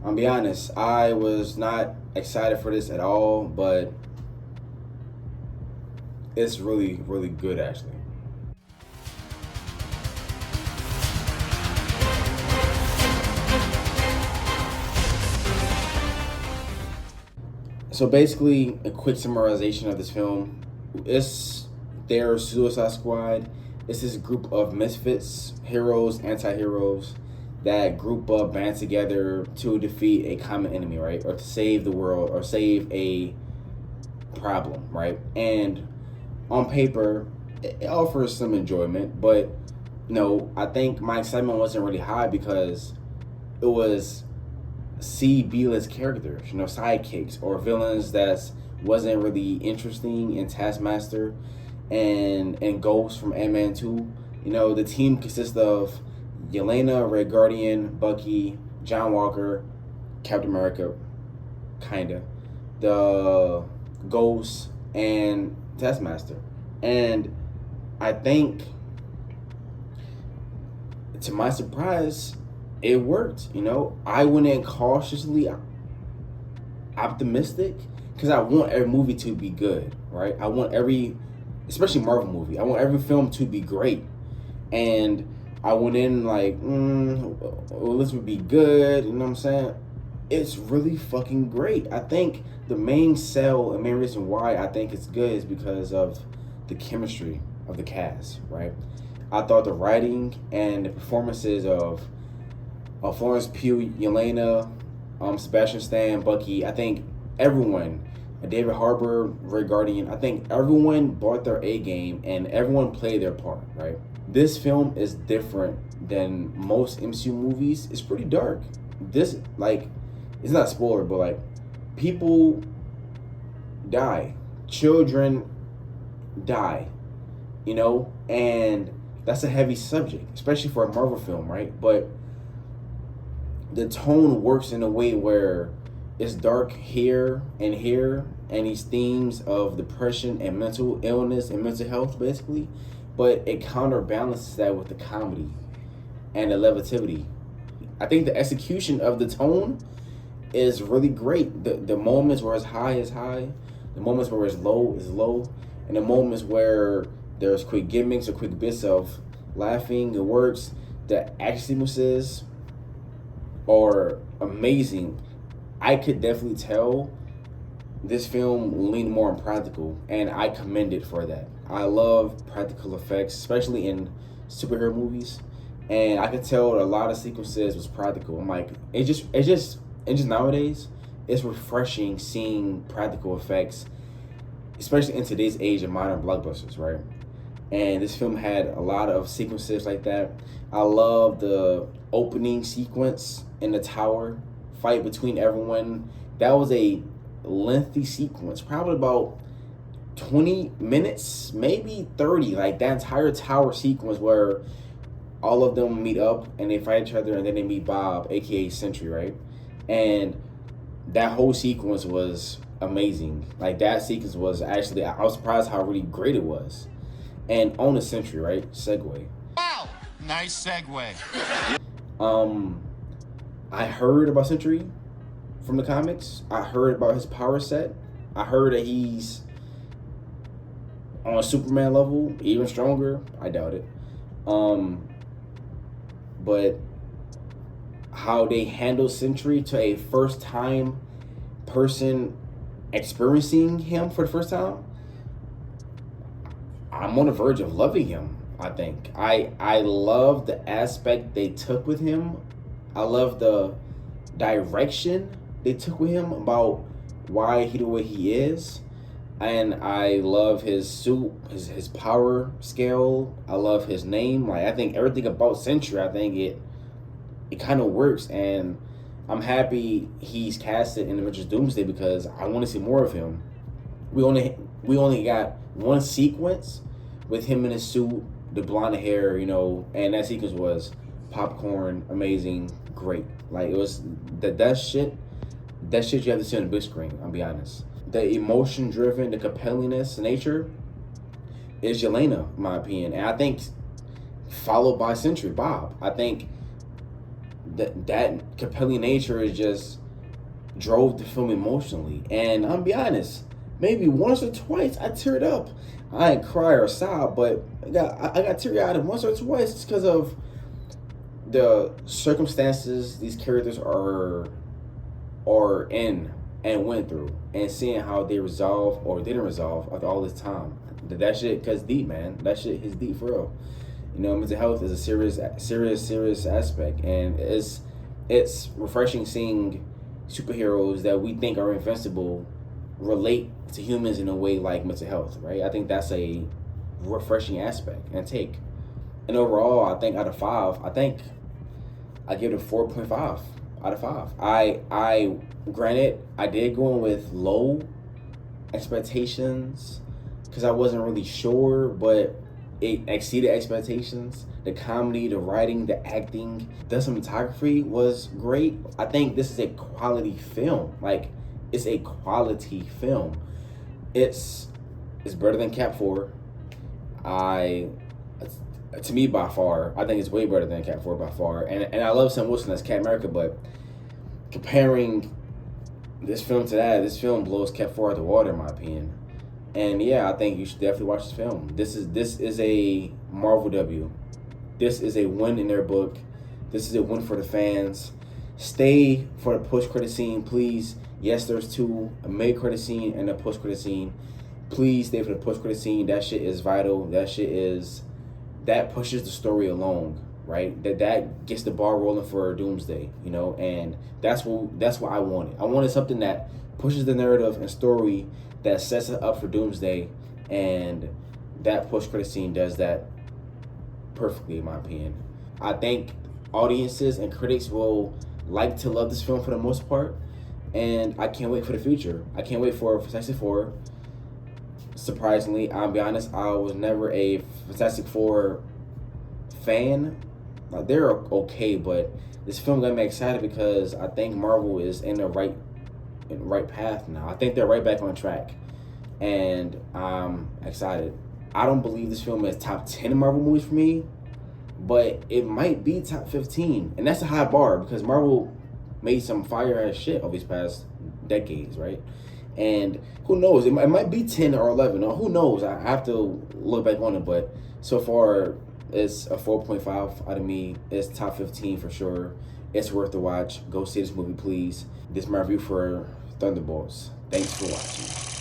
I'll be honest, I was not excited for this at all, but it's really, really good actually. So basically, a quick summarization of this film: it's their Suicide Squad. It's this group of misfits, heroes, anti-heroes, that group up, band together to defeat a common enemy, right, or to save the world, or save a problem, right? And on paper, it offers some enjoyment, but no, I think my excitement wasn't really high because it was B-list characters, sidekicks or villains that wasn't really interesting in Taskmaster and Ghost from Ant-Man 2. The team consists of Yelena, Red Guardian, Bucky, John Walker, Captain America, kinda, the Ghost, and Taskmaster. And I think, to my surprise, it worked. I went in cautiously optimistic because I want every movie to be good, right? I want especially Marvel movie, I want every film to be great. And I went in like, well, this would be good. You know what I'm saying? It's really fucking great. I think the main sell and main reason why I think it's good is because of the chemistry of the cast, right? I thought the writing and the performances of Florence Pugh, Yelena, Sebastian Stan, Bucky, I think everyone, David Harbour, Ray Guardian, I think everyone brought their A game and everyone played their part, right? This film is different than most MCU movies. It's pretty dark. This, it's not a spoiler, but people die. Children die, and that's a heavy subject, especially for a Marvel film, right? But the tone works in a way where it's dark here, and these themes of depression and mental illness and mental health, basically, but it counterbalances that with the comedy and the levity. I think the execution of the tone is really great. The moments where it's high is high, the moments where it's low is low, and the moments where there's quick gimmicks or quick bits of laughing, it works. The action sequences are amazing. I could definitely tell this film leaned more on practical, and I commend it for that. I love practical effects, especially in superhero movies, and I could tell a lot of sequences was practical. I'm like, it just nowadays, it's refreshing seeing practical effects, especially in today's age of modern blockbusters, right? And this film had a lot of sequences like that. I love the opening sequence in the tower fight between everyone. That was a lengthy sequence, probably about 20 minutes, maybe 30. Like that entire tower sequence where all of them meet up and they fight each other, and then they meet Bob, aka Sentry, right? And that whole sequence was amazing. Like that sequence was actually, I was surprised how really great it was. And on the Sentry, right? Segue. Wow, nice segue. I heard about Sentry from the comics. I heard about his power set. I heard that he's on a Superman level, even stronger. I doubt it. But how they handle Sentry to a first time person experiencing him for the first time, I'm on the verge of loving him. I think I love the aspect they took with him. I love the direction they took with him about why he the way he is, and I love his suit, his power scale. I love his name. I think everything about Sentry, I think it kind of works, and I'm happy he's casted in Avengers Doomsday because I want to see more of him. We only got one sequence with him in his suit, the blonde hair, and that sequence was popcorn, amazing, great. It was that shit you have to see on the big screen, I'll be honest. The emotion driven, the compellingness nature is Yelena, in my opinion. And I think followed by Sentry, Bob. I think that compelling nature is just drove the film emotionally. And I'll be honest, maybe once or twice I teared up. I ain't cry or sob, but I got teary eyed once or twice just because of the circumstances these characters are in and went through, and seeing how they resolve or didn't resolve after all this time. That shit, cause deep, man. That shit is deep for real. You know, mental health is a serious aspect, and it's refreshing seeing superheroes that we think are invincible relate to humans in a way like mental health, right? I think that's a refreshing aspect and take. And overall, I think out of 5, I think I give it a 4.5 out of 5. I granted I did go in with low expectations because I wasn't really sure, but it exceeded expectations. The comedy, the writing, the acting, the cinematography was great. I think this is a quality film. Like, it's a quality film. It's better than Cap 4. To me, by far, I think it's way better than Cap 4 by far. And I love Sam Wilson as Cap America, but comparing this film to that, this film blows Cap 4 out of the water, in my opinion. And yeah, I think you should definitely watch this film. This is a Marvel W. This is a win in their book. This is a win for the fans. Stay for the post-credit scene, please. Yes, there's 2, a mid-credit scene and a post-credit scene. Please stay for the post-credit scene. That shit is vital. That pushes the story along, right? That gets the ball rolling for Doomsday, you know, and that's what I wanted. I wanted something that pushes the narrative and story, that sets it up for Doomsday, and that post-credit scene does that perfectly, in my opinion. I think audiences and critics will like to love this film for the most part, and I can't wait for the future. I can't wait for Fantastic Four. Surprisingly, I'll be honest, I was never a Fantastic Four fan. Like, they're okay, but this film got me excited because I think Marvel is in the right path now. I think they're right back on track, and I'm excited. I don't believe this film is top 10 Marvel movies for me, but it might be top 15, and that's a high bar because Marvel made some fire ass shit over these past decades, right? And who knows, it might be 10 or 11, or who knows, I have to look back on it, but so far it's a 4.5 out of me. It's top 15 for sure. It's worth the watch. Go see this movie, please. This is my review for Thunderbolts. Thanks for watching.